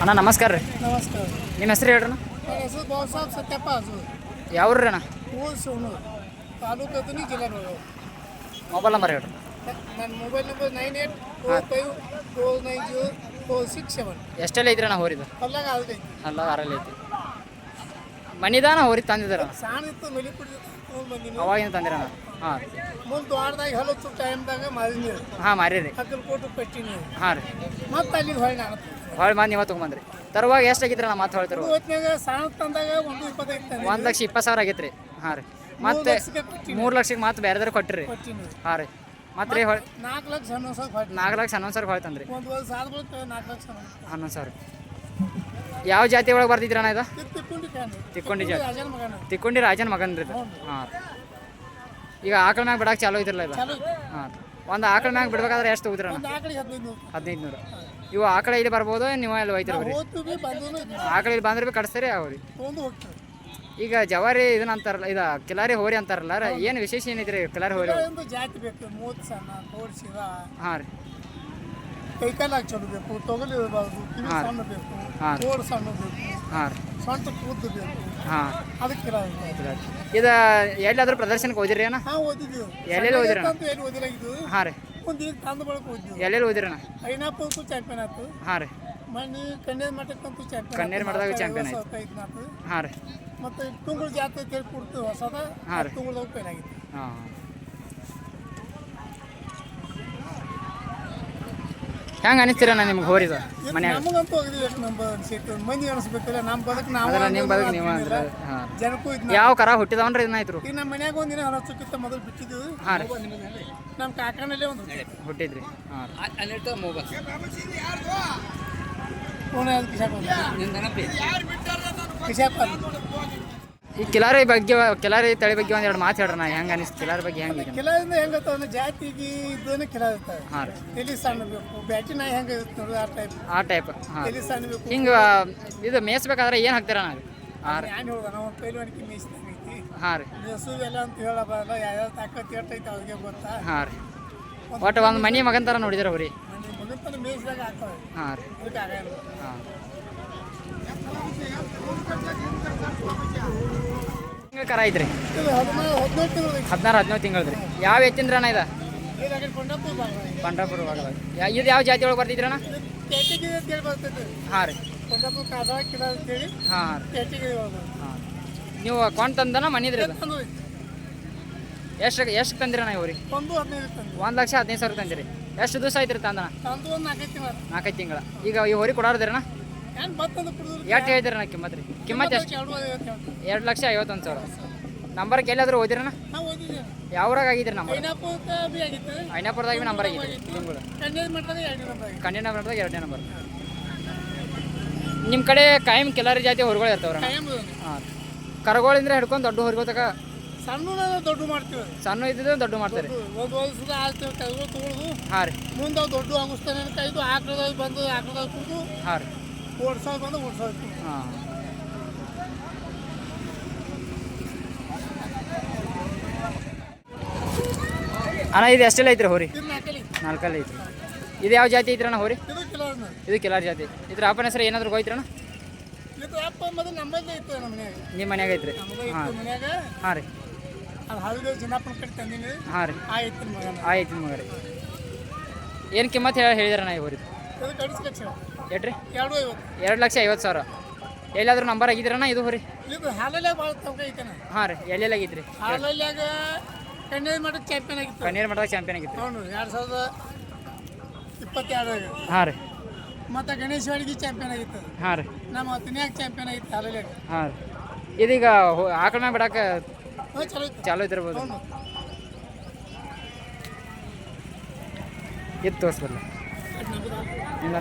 ಅಣ್ಣ ನಮಸ್ಕಾರ ರೀ. ನಮಸ್ಕಾರ. ನಿಮ್ಮ ಹೆಸರು ಹೇಳ್ರಿ ಅಣ್ಣ. ನನ್ನ ಹೆಸರು ಬಾಬುಸಾಬ್ ಸತ್ಯಪ್ಪ ಅಜೂರ್. ಯಾವ್ರಿ ಅಣ್ಣ? ಊರು ಸೋಣೂರು, ತಾಲೂಕು ಅತನಿ, ಜಿಲ್ಲಾ ಬೆಳಗಾವಿ. ಮೊಬೈಲ್ ನಂಬರ್ ಹೇಳ್ರಿ. ನನ್ನ ಮೊಬೈಲ್ ನಂಬರ್ 9845490467. ಎಷ್ಟೆಲ್ಲ ಐತ್ರಿ ಅಣ್ಣ ಹೋರಿದು? ಅಲ್ಲಾಗ ಅದೈತಿ. ಅಲ್ಲ ಆರಲ್ಲಿ ಐತಿ. ಮನಿದಾನ ಹೋರಿ ತಂದಿದ್ದಾರ? ಸಾಣ ಇತ್ತು, ಮೆಲಿ ಕುಡಿದು ಬಂದಿನಿ. ಅವಾಗಿನ ತಂದಿರಣ್ಣ? ಹಾಂ ರೀ. ಮುಂದೆ ದ್ವಾರದಾಗ ಹಲತ್ತು ಟೈಮ್ದಾಗ ಮಾರಿನಿ. ಹಾಂ ಮಾರೀರಿ. ಹಕ್ಕಲ್ಕೋಟು ಕಟ್ಟಿನಿ. ಹಾಂ ರೀ. ಮತ್ತೆ ಅಲ್ಲಿಗೆ ಹೊಳ್ಳಿ ನಾನು ಹೊಳ್ಳಿ ಮಾಡಿ ನೀವು ತೊಗೊಂಬಂದ್ರಿ. ತರುವಾಗ ಎಷ್ಟು ಆಗಿದ್ರಿ ಅಣ್ಣ? ಮತ್ತೆ ಹೊಳ್ಳಿ ತರುವ ಹೊತ್ತಿನಾಗ ಸಾಣ ತಂದಾಗ 125 1,20,000 ಆಗೈತೆ ರೀ. ಹಾಂ ರೀ. ಮತ್ತೆ 3 ಲಕ್ಷಕ್ಕೆ ಮತ್ತೆ ಬೇರೆದಾರು ಕೊಟ್ಟಿರಿ? ಕೊಟ್ಟಿನಿ. ಹಾಂ ರೀ. ಮತ್ತೆ ರೀ 4,11,000 4,11,000 ಹೊಳ್ಳಿ ತಂದ್ರಿ. ಒಂದು ವರ್ಷ ಆದ ಬಳಿಕ 4,11,000. 11,000. ಯಾವ ಜಾತಿ ಒಳಗೆ ಬರ್ತಿದ್ರಿ ಅಣ್ಣ ಇದು? ತಿಕ್ಕೊಂಡಿ ಜಾತಿ. ತಿಕ್ಕೊಂಡಿ ರಾಜನ ಮಗನ್ ರೀ ಇದು? ಹಾಂ. ಈಗ ಆಕಳ ಮ್ಯಾಗ ಬಿಡಕ್ಕೆ ಚಾಲೂ ಐತಿರಲ್ಲ ಇದು? ಹಾಂ. ಒಂದು ಆಕಳ ಮ್ಯಾಗ ಬಿಡ್ಬೇಕಾದ್ರೆ ಎಷ್ಟು ಹೋಗಿದ್ರಿ ಅಣ್ಣ? 1500. ಇವು ಆಕಳ ಇಲ್ಲಿ ಬರ್ಬೋದು, ನೀವು ಅಲ್ಲಿ ಒಯ್ತಿರ ಬರೀ? ಆಕಳ ಇಲ್ಲಿ ಬಂದ್ರೆ ಭೀ ಕಡಿಸ್ತೀರಿ ಅವ್ರಿ? ಈಗ ಜವಾರಿ ಇದನ್ನ ಅಂತಾರಲ್ಲ, ಇದು ಕಿಲಾರಿ ಹೋರಿ ಅಂತಾರಲ್ಲ, ಏನು ವಿಶೇಷ ಏನೈತ್ರಿ ಕಿಲಾರಿ ಹೋರಿ? ಜಾತಿ ಬೇಕು, ಮೂತ್ ಸಣ್ಣ, ತೋರಿಸಿದ. ಹಾಂ ರೀ. ಕೈಕಾಲಾಗ ಚಲೋ ಬೇಕು, ತೊಗಲಿರಬಾರ್ದು, ಕಿವಿ ಸಣ್ಣ ಬೇಕು, ತೋಡು ಸಣ್ಣ ಬೇಕು. ಹಾಂ ರೀ. ಸ್ವಂತ ಕೂದ್ದು ಬೇಕು. ಹಾಂ. ಅದಕ್ಕೆ ಇದು ಎಲ್ಲಾದ್ರೂ ಪ್ರದರ್ಶನಕ್ಕೆ ಓದಿರಿ ಅಣ್ಣ? ಹಾಂ, ಓದಿದ್ದೀವಿ. ಎಲ್ಲೆಲ್ಲಿ ಓದಿರಿ? ಏನು ಓದಿಲಾಗಿದ್ದು. ಹಾಂ ರೀ. ಒಂದು ಈಗ ತಂದು ಬಳಕೆ ಓದಿದ್ವಿ. ಎಲ್ಲೆಲ್ಲಿ ಓದಿರಿ ಅಣ್ಣ? ಐನಾಪುರಕ್ಕೂ ಚಾಂಪಿಯನ್ ಆಯ್ತು. ಹಾಂ ರೀ. ಮಣ್ಣಿ ಕನ್ನೇರ್ ಮಠಕ್ಕಂತೂ ಚಾಂಪಿಯನ್. ಕನ್ನೇರ್ ಮಠದಾಗ ಚಾಂಪಿಯನ್ ಆಯ್ತು. ಹಾಂ ರೀ. ಮತ್ತು ತುಂಗುಳ ಜಾತ್ರೆ ತಿರುಗಿ ಕೊಡ್ತು ಹೊಸದ. ಹಾಂ ರೀ. ತುಂಗುಳದಾಗ ಪೇನ್ ಆಗಿತ್ತು. ಹಾಂ. ಹೆಂಗೆ ಅನಿಸ್ತೀರಣ್ಣ ನಿಮ್ಗೆ ಹೋರಿದ ಮನ್ಯಾಗ? ನಮಗಂತೂ ಹೋಗಿದ್ವಿ, ಎಷ್ಟು ನಂಬರ್ ಅನ್ಸಿತ್ತು. ಮಂದಿ ಅನಿಸ್ಬೇಕಲ್ಲ, ನಮ್ಮ ಬದುಕು ನಾವು. ನಿಮ್ಮ ಬದುಕು ನೀವು ಅಂದ್ರೆ ಜನಕ್ಕೂ ಇದು. ಯಾವ ಕರ ಹುಟ್ಟಿದವನ್ರಿ ಇದನ್ನಾಯ್ತು? ಈಗ ನಮ್ಮ ಮನ್ಯಾಗ ಒಂದಿನ ಹೊರಚಕ್ಕಿಂತ ಮೊದಲು ಬಿಟ್ಟಿದ್ದು. ಹಾಂ ರೀ. ನಮ್ಮ ಕಾಕನಲ್ಲೇ ಒಂದು ಹುಟ್ಟಿದ್ರಿ. ಹಾಂ. ಈ ಕಿಲಾರಿ ಬಗ್ಗೆ, ಕಿಲಾರಿ ತಳಿ ಬಗ್ಗೆ ಒಂದೆರಡು ಮಾತು ಹೇಳ್ರಿ. ನಾ ಹೆಂಗೆ ಅನಿಸ್ತು ಕಿಲಾರಿ ಬಗ್ಗೆ? ಹೆಂಗೆ ಕಿಲಾರಿಂದ ಹೆಂಗತ್ತ ಅಂದ್ರೆ ಜಾತಿಗೆ ಇದನ್ನ ಕಿಲಾ ಇರ್ತಾರೆ. ಹಾಂ ರೀ. ತಲೆ ಸಣ್ಣ ಬೇಕು, ಬ್ಯಾಟಿ ನಾಯಿ ಹೆಂಗೆ ಇರುತ್ತೆ ನೋಡಿ, ಆ ಟೈಪ್. ಹಾಂ. ತಲೆ ಸಣ್ಣ ಬೇಕು. ಹಿಂಗೆ ಇದು ಮೇಯಿಸ್ಬೇಕಾದ್ರೆ ಏನು ಹಾಕ್ತೀರ ನಾವು? ಹಾಂ ರೀ. ನಾನು ಹೇಳ್ದ, ನಾವು ಪೈಲ್ವಾನಿಕೆ ಮೇಯಿಸ್ತಾಗೈತಿ. ಹಾಂ ರೀ. ಹಸು ಎಲ್ಲ ಅಂತ ಹೇಳಬಾರಲ್ಲ, ಯಾವ್ಯಾವ ತಾಕತ್ತು ಎಷ್ಟೈತೆ ಅವ್ರಿಗೆ ಗೊತ್ತಾ. ಹಾಂ ರೀ. ಒಟ್ಟು ಒಂದು ಮನೆ ಮಗನ ಥರ ನೋಡಿದ್ರೆ ಅವ್ರಿ? ಮಗನ ಥರ ಮೇಯಿಸಿದಾಗ ಆಗ್ತವೆ. ಹಾಂ ರೀ. ಅದಕ್ಕೆ ಆಗಲ್ಲ. ಹಾಂ. ಕರ ಐತ್ರಿ? ಇದು 17 ತಿಂಗಳು. 16-17 ತಿಂಗಳು ರೀ. ಯಾವ ಎತ್ತಿಂದ್ರಣ್ಣ ಇದು? ಪಂಡ್ರಾಪುರ ಭಾಗದಾಗ. ಇದು ಯಾವ ಜಾತಿ ಒಳಗೆ ಬರ್ತಿದ್ರಣ್ಣ? ಹಾಂ ರೀ. ಪಂಡ್ರಾಪುರ ಕಾದ ಕಿಲಾ ಅಂತೇಳಿ. ಹಾಂ ರೀ. ಹಾಂ. ನೀವು ಕೊಂಡು ತಂದನ ಮನಿದ್ರಿ ಇದು? ಎಷ್ಟು ತಂದಿರಣ್ಣ ಇವ್ರಿ? 1,15,000 ತಂದಿರಿ. ಎಷ್ಟು ದಿವಸ ಆಯ್ತು ರೀ ತಂದಣ? 4 ತಿಂಗಳ. ಈಗ ಈ ಹೋರಿ ಕೊಡೋದ್ರಣ್ಣ? ಎಷ್ಟು ಹೇಳ್ತೀರಣ್ಣ ಕಿಮ್ಮತ್ ರೀ? ಕಿಮ್ಮತ್ ಎಷ್ಟು? 2,51,000. ನಂಬರ್ಗೆ ಎಲ್ಲಾದ್ರೂ ಓದಿರಣ್ಣ? ಯಾವ್ರಾಗ ಆಗಿದ್ರಿ ನಂಬರ್? ಐನಾಪುರದಾಗ ನಂಬರ್ ಆಗಿದ್ರಿ ತಿಂಗಳು? ಕನ್ನೇರ್ ಮಠದಾಗ 2ನೇ ನಂಬರ್. ನಿಮ್ಮ ಕಡೆ ಕಾಯಂ ಕಿಲಾರಿ ಜಾತಿ ಹೊರಗಳು ಇರ್ತಾವ್ರಣ್ಣ? ಹಾಂ. ಕರಗಳಿಂದ ಹಿಡ್ಕೊಂಡು ದೊಡ್ಡ ಹೊರಗಳು ತಕ ಸಣ್ಣ ದೊಡ್ಡ ಮಾಡ್ತೀವಿ. ಸಣ್ಣ ಇದ್ದಿದ್ದು ದೊಡ್ಡ ಮಾಡ್ತಾರೆ. ಒಂದು ವರ್ಷದ ಆಳ್ತೇವೆ, ತಗೊಳ್ದು. ಹಾಂ ರೀ. ಮುಂದೆ ದೊಡ್ಡ ಆಗಿಸ್ತಾನೆ ಕಾಯ್ದು ಆಕಳದಾಗ ಬಂದು ಆಕಳದಾಗ ಕುಡಿದು. ಹಾಂ ರೀ. ಓಡ್ಸೋದು ಬಂದು ಓಡ್ಸೋದು. ಹಾಂ. ಅಣ್ಣ ಇದು ಎಷ್ಟೆಲ್ಲ ಐತ್ರಿ ಹೋರಿ? 4 ಐತ್ರಿ. ಇದು ಯಾವ ಜಾತಿ ಐತ್ರಿ ಅಣ್ಣ ಹೋರಿ? ಇದು ಕಿಲಾರಿ ಜಾತಿ. ಇದ್ರ ಅಪ್ಪನ ಹೆಸರು ಏನಾದ್ರು ಹೋಯ್ತ್ರಣ್ಣ? ನಿಮ್ಮ ಮನ್ಯಾಗ ಐತ್ರಿ? ಹಾಂ. ಹಾಂ ರೀ. ಹಾಂ ರೀ. ಆಯ್ತು ಮಗ ರೀ. ಏನು ಕಿಮ್ಮತ್ ಹೇಳಿದಾರಣ್ಣ ಈ ಹೋರಿದು? ಎಟ್ರಿ? 2,50,000. ಎಲ್ಲಾದ್ರೂ ನಂಬರ್ ಆಗಿದ್ರಣ್ಣ ಇದು ಹೋರಿ? ಹಾಂ ರೀ. ಎಲ್ಲೆಲ್ಲ ಆಗಿದ್ರಿ? ಕನ್ನೇರ್ ಮಠದ ಚಾಂಪಿಯನ್ ಆಗಿತ್ತು. ಕನ್ನೇರ್ ಮಠದಾಗ ಚಾಂಪಿಯನ್ ಆಗಿತ್ತು? 2022. ಹಾಂ ರೀ. ಮತ್ತು ಗಣೇಶವಾಡಿಗೆ ಚಾಂಪಿಯನ್ ಆಗಿತ್ತು. ಹಾಂ ರೀ. ನಮ್ಮ ತಿನ್ಯಾಗ ಚಾಂಪಿಯನ್ ಆಗಿತ್ತು ಹಾಲಲ್ಯಾಗ. ಹಾಂ ರೀ. ಇದೀಗ ಆಕಳ ಮ್ಯಾಗ ಬಿಡಕ್ಕೆ ಚಾಲೂ ಇದ್ದಿರ್ಬೋದು. ಇದು ತೋರಿಸ್ಬಲ್ಲ ಇಲ್ಲ